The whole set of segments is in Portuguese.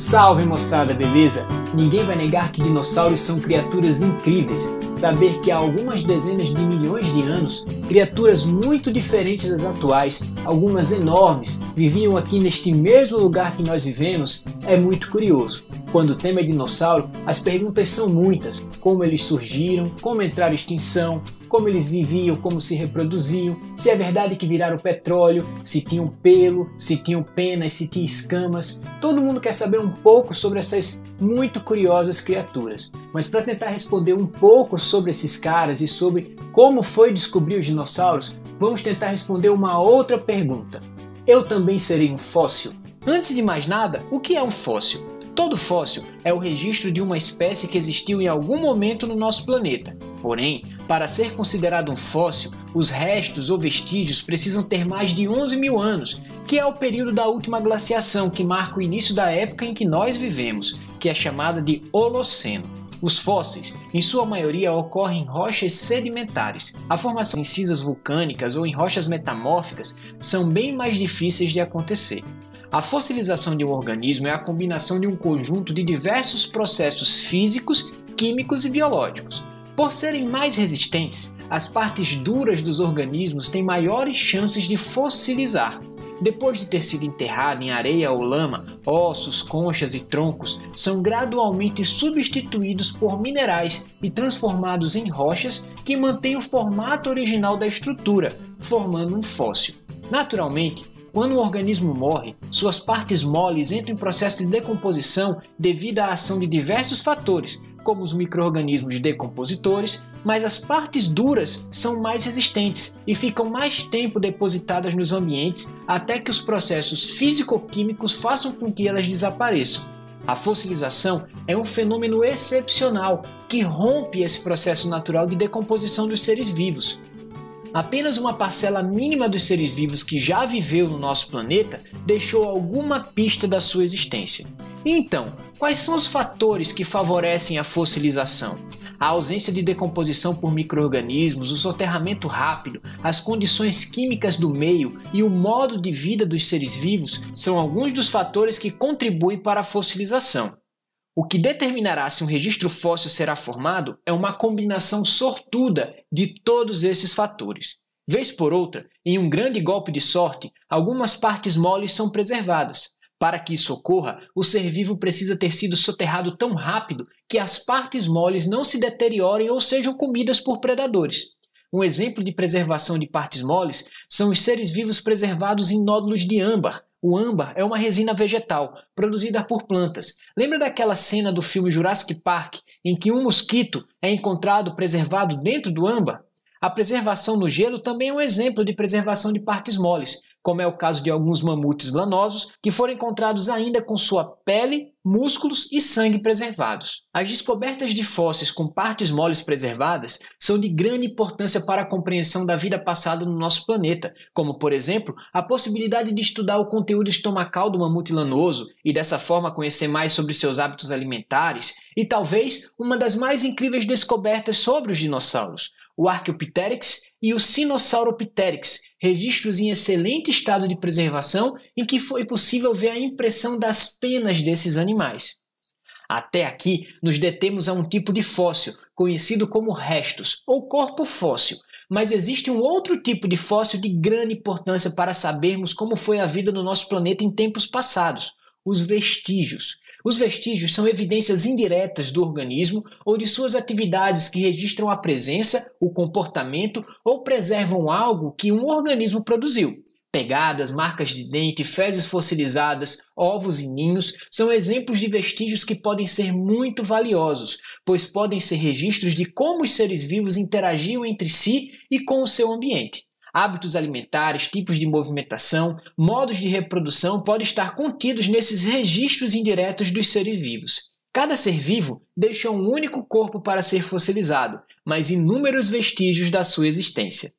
Salve moçada, beleza? Ninguém vai negar que dinossauros são criaturas incríveis. Saber que há algumas dezenas de milhões de anos, criaturas muito diferentes das atuais, algumas enormes, viviam aqui neste mesmo lugar que nós vivemos, é muito curioso. Quando o tema é dinossauro, as perguntas são muitas: como eles surgiram, como entraram em extinção, como eles viviam, como se reproduziam, se é verdade que viraram petróleo, se tinham pelo, se tinham penas, se tinham escamas. Todo mundo quer saber um pouco sobre essas muito curiosas criaturas. Mas para tentar responder um pouco sobre esses caras e sobre como foi descobrir os dinossauros, vamos tentar responder uma outra pergunta. Eu também serei um fóssil? Antes de mais nada, o que é um fóssil? Todo fóssil é o registro de uma espécie que existiu em algum momento no nosso planeta. Porém, para ser considerado um fóssil, os restos ou vestígios precisam ter mais de 11 mil anos, que é o período da última glaciação que marca o início da época em que nós vivemos, que é chamada de Holoceno. Os fósseis, em sua maioria, ocorrem em rochas sedimentares. A formação em cinzas vulcânicas ou em rochas metamórficas são bem mais difíceis de acontecer. A fossilização de um organismo é a combinação de um conjunto de diversos processos físicos, químicos e biológicos. Por serem mais resistentes, as partes duras dos organismos têm maiores chances de fossilizar. Depois de ter sido enterrado em areia ou lama, ossos, conchas e troncos são gradualmente substituídos por minerais e transformados em rochas que mantêm o formato original da estrutura, formando um fóssil. Naturalmente, quando um organismo morre, suas partes moles entram em processo de decomposição devido à ação de diversos fatores, como os micro-organismos decompositores, mas as partes duras são mais resistentes e ficam mais tempo depositadas nos ambientes até que os processos físico-químicos façam com que elas desapareçam. A fossilização é um fenômeno excepcional que rompe esse processo natural de decomposição dos seres vivos. Apenas uma parcela mínima dos seres vivos que já viveu no nosso planeta deixou alguma pista da sua existência. Então, quais são os fatores que favorecem a fossilização? A ausência de decomposição por micro-organismos, o soterramento rápido, as condições químicas do meio e o modo de vida dos seres vivos são alguns dos fatores que contribuem para a fossilização. O que determinará se um registro fóssil será formado é uma combinação sortuda de todos esses fatores. Vez por outra, em um grande golpe de sorte, algumas partes moles são preservadas. Para que isso ocorra, o ser vivo precisa ter sido soterrado tão rápido que as partes moles não se deteriorem ou sejam comidas por predadores. Um exemplo de preservação de partes moles são os seres vivos preservados em nódulos de âmbar. O âmbar é uma resina vegetal, produzida por plantas. Lembra daquela cena do filme Jurassic Park, em que um mosquito é encontrado preservado dentro do âmbar? A preservação no gelo também é um exemplo de preservação de partes moles, como é o caso de alguns mamutes lanosos que foram encontrados ainda com sua pele, músculos e sangue preservados. As descobertas de fósseis com partes moles preservadas são de grande importância para a compreensão da vida passada no nosso planeta, como, por exemplo, a possibilidade de estudar o conteúdo estomacal do mamute lanoso e dessa forma conhecer mais sobre seus hábitos alimentares, e talvez uma das mais incríveis descobertas sobre os dinossauros, o Archaeopteryx e o Sinosauropteryx, registros em excelente estado de preservação em que foi possível ver a impressão das penas desses animais. Até aqui, nos detemos a um tipo de fóssil, conhecido como restos, ou corpo fóssil, mas existe um outro tipo de fóssil de grande importância para sabermos como foi a vida no nosso planeta em tempos passados, os vestígios. Os vestígios são evidências indiretas do organismo ou de suas atividades que registram a presença, o comportamento ou preservam algo que um organismo produziu. Pegadas, marcas de dente, fezes fossilizadas, ovos e ninhos são exemplos de vestígios que podem ser muito valiosos, pois podem ser registros de como os seres vivos interagiam entre si e com o seu ambiente. Hábitos alimentares, tipos de movimentação, modos de reprodução podem estar contidos nesses registros indiretos dos seres vivos. Cada ser vivo deixa um único corpo para ser fossilizado, mas inúmeros vestígios da sua existência.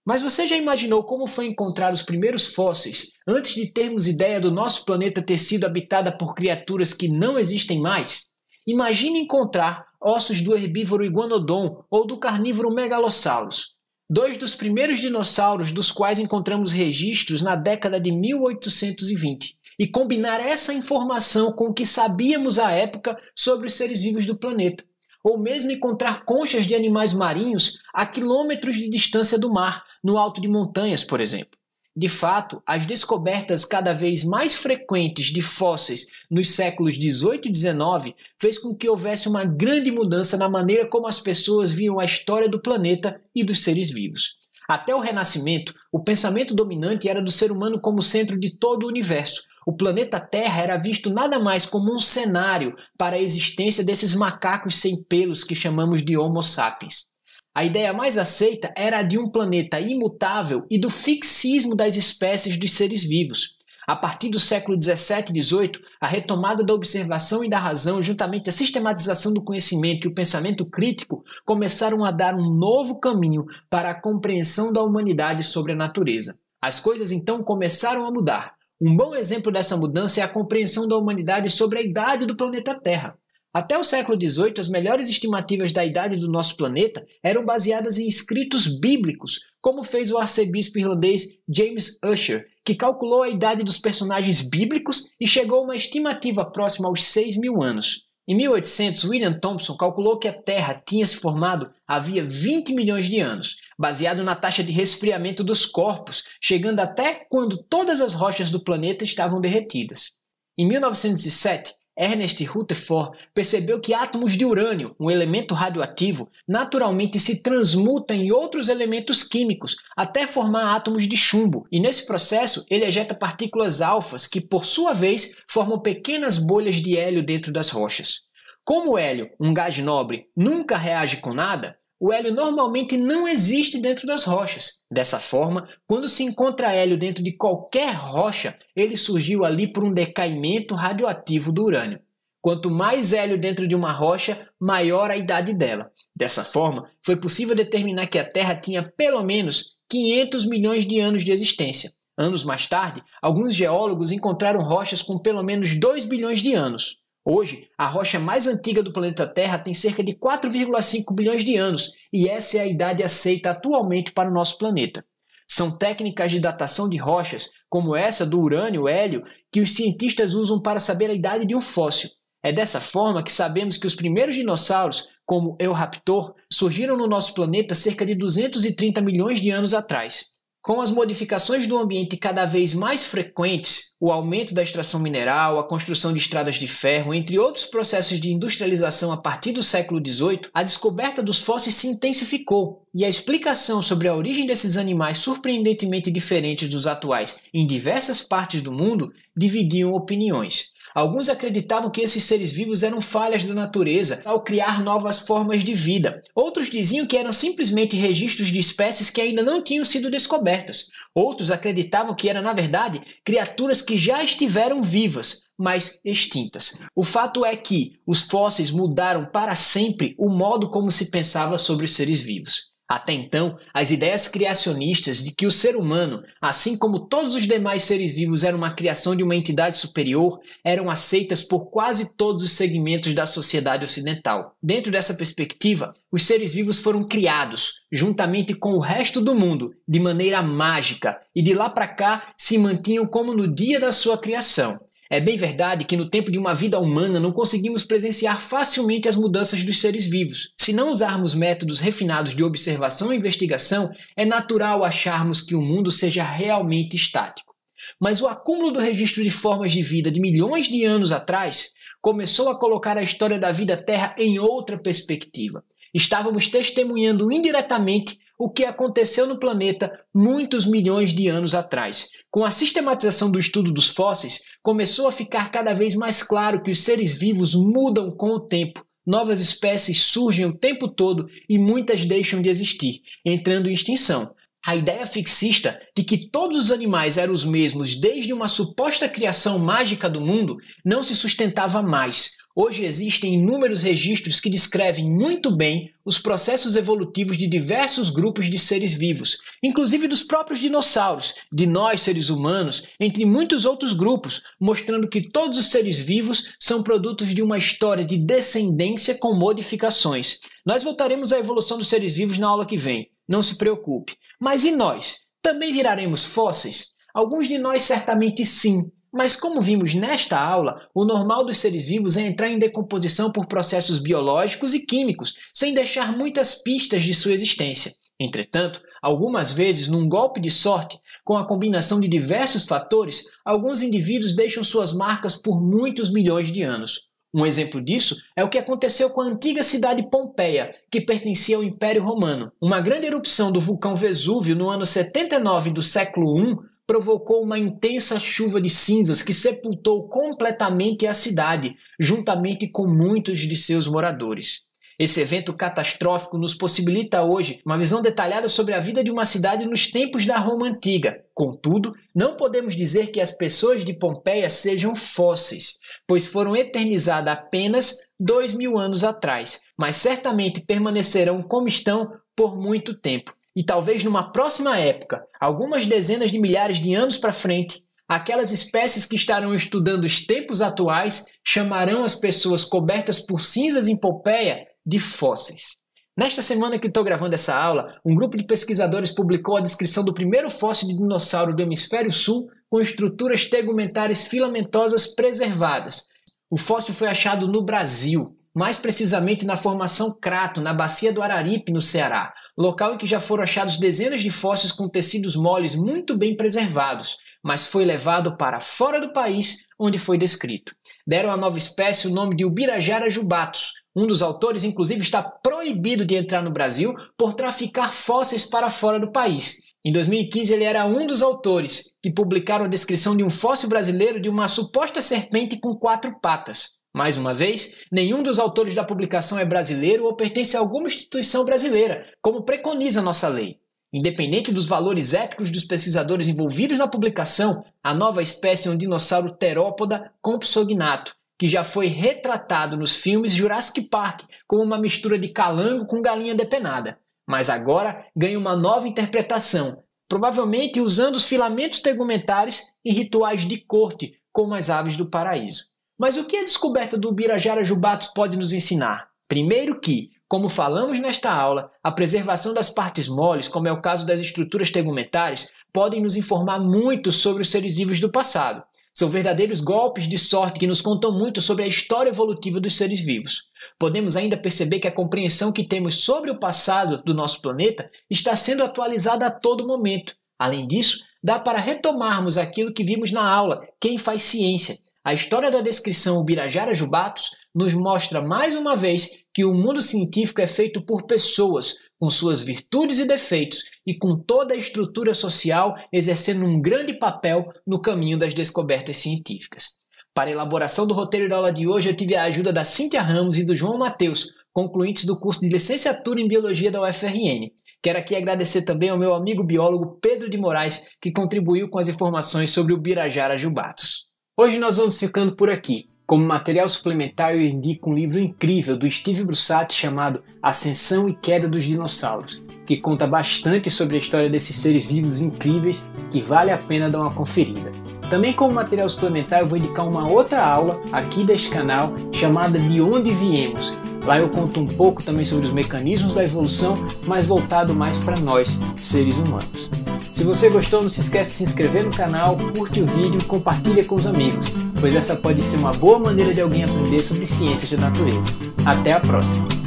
Mas você já imaginou como foi encontrar os primeiros fósseis antes de termos ideia do nosso planeta ter sido habitada por criaturas que não existem mais? Imagine encontrar ossos do herbívoro Iguanodon ou do carnívoro Megalosaurus. Dois dos primeiros dinossauros dos quais encontramos registros na década de 1820. e combinar essa informação com o que sabíamos à época sobre os seres vivos do planeta. Ou mesmo encontrar conchas de animais marinhos a quilômetros de distância do mar, no alto de montanhas, por exemplo. De fato, as descobertas cada vez mais frequentes de fósseis nos séculos XVIII e XIX fez com que houvesse uma grande mudança na maneira como as pessoas viam a história do planeta e dos seres vivos. Até o Renascimento, o pensamento dominante era do ser humano como centro de todo o universo. O planeta Terra era visto nada mais como um cenário para a existência desses macacos sem pelos que chamamos de Homo sapiens. A ideia mais aceita era a de um planeta imutável e do fixismo das espécies dos seres vivos. A partir do século XVII e XVIII, a retomada da observação e da razão, juntamente à sistematização do conhecimento e o pensamento crítico, começaram a dar um novo caminho para a compreensão da humanidade sobre a natureza. As coisas então começaram a mudar. Um bom exemplo dessa mudança é a compreensão da humanidade sobre a idade do planeta Terra. Até o século XVIII, as melhores estimativas da idade do nosso planeta eram baseadas em escritos bíblicos, como fez o arcebispo irlandês James Ussher, que calculou a idade dos personagens bíblicos e chegou a uma estimativa próxima aos 6.000 anos. Em 1800, William Thomson calculou que a Terra tinha se formado havia 20 milhões de anos, baseado na taxa de resfriamento dos corpos, chegando até quando todas as rochas do planeta estavam derretidas. Em 1907, Ernest Rutherford percebeu que átomos de urânio, um elemento radioativo, naturalmente se transmutam em outros elementos químicos até formar átomos de chumbo, e nesse processo ele ejeta partículas alfas que, por sua vez, formam pequenas bolhas de hélio dentro das rochas. Como o hélio, um gás nobre, nunca reage com nada, o hélio normalmente não existe dentro das rochas. Dessa forma, quando se encontra hélio dentro de qualquer rocha, ele surgiu ali por um decaimento radioativo do urânio. Quanto mais hélio dentro de uma rocha, maior a idade dela. Dessa forma, foi possível determinar que a Terra tinha pelo menos 500 milhões de anos de existência. Anos mais tarde, alguns geólogos encontraram rochas com pelo menos 2 bilhões de anos. Hoje, a rocha mais antiga do planeta Terra tem cerca de 4,5 bilhões de anos, e essa é a idade aceita atualmente para o nosso planeta. São técnicas de datação de rochas, como essa do urânio-hélio, que os cientistas usam para saber a idade de um fóssil. É dessa forma que sabemos que os primeiros dinossauros, como Eoraptor, surgiram no nosso planeta cerca de 230 milhões de anos atrás. Com as modificações do ambiente cada vez mais frequentes, o aumento da extração mineral, a construção de estradas de ferro, entre outros processos de industrialização a partir do século XVIII, a descoberta dos fósseis se intensificou, e a explicação sobre a origem desses animais surpreendentemente diferentes dos atuais em diversas partes do mundo dividiam opiniões. Alguns acreditavam que esses seres vivos eram falhas da natureza ao criar novas formas de vida. Outros diziam que eram simplesmente registros de espécies que ainda não tinham sido descobertas. Outros acreditavam que eram, na verdade, criaturas que já estiveram vivas, mas extintas. O fato é que os fósseis mudaram para sempre o modo como se pensava sobre os seres vivos. Até então, as ideias criacionistas de que o ser humano, assim como todos os demais seres vivos, era uma criação de uma entidade superior, eram aceitas por quase todos os segmentos da sociedade ocidental. Dentro dessa perspectiva, os seres vivos foram criados, juntamente com o resto do mundo, de maneira mágica, e de lá para cá se mantinham como no dia da sua criação. É bem verdade que no tempo de uma vida humana não conseguimos presenciar facilmente as mudanças dos seres vivos. Se não usarmos métodos refinados de observação e investigação, é natural acharmos que o mundo seja realmente estático. Mas o acúmulo do registro de formas de vida de milhões de anos atrás começou a colocar a história da vida Terra em outra perspectiva. Estávamos testemunhando indiretamente o que aconteceu no planeta muitos milhões de anos atrás. Com a sistematização do estudo dos fósseis, começou a ficar cada vez mais claro que os seres vivos mudam com o tempo. Novas espécies surgem o tempo todo e muitas deixam de existir, entrando em extinção. A ideia fixista de que todos os animais eram os mesmos desde uma suposta criação mágica do mundo não se sustentava mais. Hoje existem inúmeros registros que descrevem muito bem os processos evolutivos de diversos grupos de seres vivos, inclusive dos próprios dinossauros, de nós seres humanos, entre muitos outros grupos, mostrando que todos os seres vivos são produtos de uma história de descendência com modificações. Nós voltaremos à evolução dos seres vivos na aula que vem, não se preocupe. Mas e nós? Também viraremos fósseis? Alguns de nós certamente sim. Mas como vimos nesta aula, o normal dos seres vivos é entrar em decomposição por processos biológicos e químicos, sem deixar muitas pistas de sua existência. Entretanto, algumas vezes, num golpe de sorte, com a combinação de diversos fatores, alguns indivíduos deixam suas marcas por muitos milhões de anos. Um exemplo disso é o que aconteceu com a antiga cidade Pompeia, que pertencia ao Império Romano. Uma grande erupção do vulcão Vesúvio no ano 79 do século I provocou uma intensa chuva de cinzas que sepultou completamente a cidade, juntamente com muitos de seus moradores. Esse evento catastrófico nos possibilita hoje uma visão detalhada sobre a vida de uma cidade nos tempos da Roma Antiga. Contudo, não podemos dizer que as pessoas de Pompeia sejam fósseis, pois foram eternizadas apenas 2000 anos atrás, mas certamente permanecerão como estão por muito tempo. E talvez numa próxima época, algumas dezenas de milhares de anos para frente, aquelas espécies que estarão estudando os tempos atuais chamarão as pessoas cobertas por cinzas em Pompeia de fósseis. Nesta semana que estou gravando essa aula, um grupo de pesquisadores publicou a descrição do primeiro fóssil de dinossauro do hemisfério sul com estruturas tegumentares filamentosas preservadas. O fóssil foi achado no Brasil, mais precisamente na formação Crato, na bacia do Araripe, no Ceará, local em que já foram achados dezenas de fósseis com tecidos moles muito bem preservados, mas foi levado para fora do país onde foi descrito. Deram à nova espécie o nome de Ubirajara jubatus. Um dos autores, inclusive, está proibido de entrar no Brasil por traficar fósseis para fora do país. Em 2015, ele era um dos autores que publicaram a descrição de um fóssil brasileiro de uma suposta serpente com 4 patas. Mais uma vez, nenhum dos autores da publicação é brasileiro ou pertence a alguma instituição brasileira, como preconiza nossa lei. Independente dos valores éticos dos pesquisadores envolvidos na publicação, a nova espécie é um dinossauro terópoda compsognato, que já foi retratado nos filmes Jurassic Park como uma mistura de calango com galinha depenada. Mas agora ganha uma nova interpretação, provavelmente usando os filamentos tegumentares em rituais de corte, como as aves do paraíso. Mas o que a descoberta do Ubirajara jubatus pode nos ensinar? Primeiro que, como falamos nesta aula, a preservação das partes moles, como é o caso das estruturas tegumentares, podem nos informar muito sobre os seres vivos do passado. São verdadeiros golpes de sorte que nos contam muito sobre a história evolutiva dos seres vivos. Podemos ainda perceber que a compreensão que temos sobre o passado do nosso planeta está sendo atualizada a todo momento. Além disso, dá para retomarmos aquilo que vimos na aula, Quem Faz Ciência. A história da descrição Ubirajara jubatus nos mostra mais uma vez que o mundo científico é feito por pessoas, com suas virtudes e defeitos, e com toda a estrutura social exercendo um grande papel no caminho das descobertas científicas. Para a elaboração do roteiro da aula de hoje, eu tive a ajuda da Cíntia Ramos e do João Matheus, concluintes do curso de licenciatura em Biologia da UFRN. Quero aqui agradecer também ao meu amigo biólogo Pedro de Moraes, que contribuiu com as informações sobre o Ubirajara jubatus. Hoje nós vamos ficando por aqui. Como material suplementar, eu indico um livro incrível do Steve Brusatte chamado Ascensão e Queda dos Dinossauros, que conta bastante sobre a história desses seres vivos incríveis que vale a pena dar uma conferida. Também como material suplementar eu vou indicar uma outra aula aqui deste canal chamada De Onde Viemos. Lá eu conto um pouco também sobre os mecanismos da evolução, mas voltado mais para nós, seres humanos. Se você gostou, não se esquece de se inscrever no canal, curte o vídeo e compartilha com os amigos, pois essa pode ser uma boa maneira de alguém aprender sobre ciências da natureza. Até a próxima!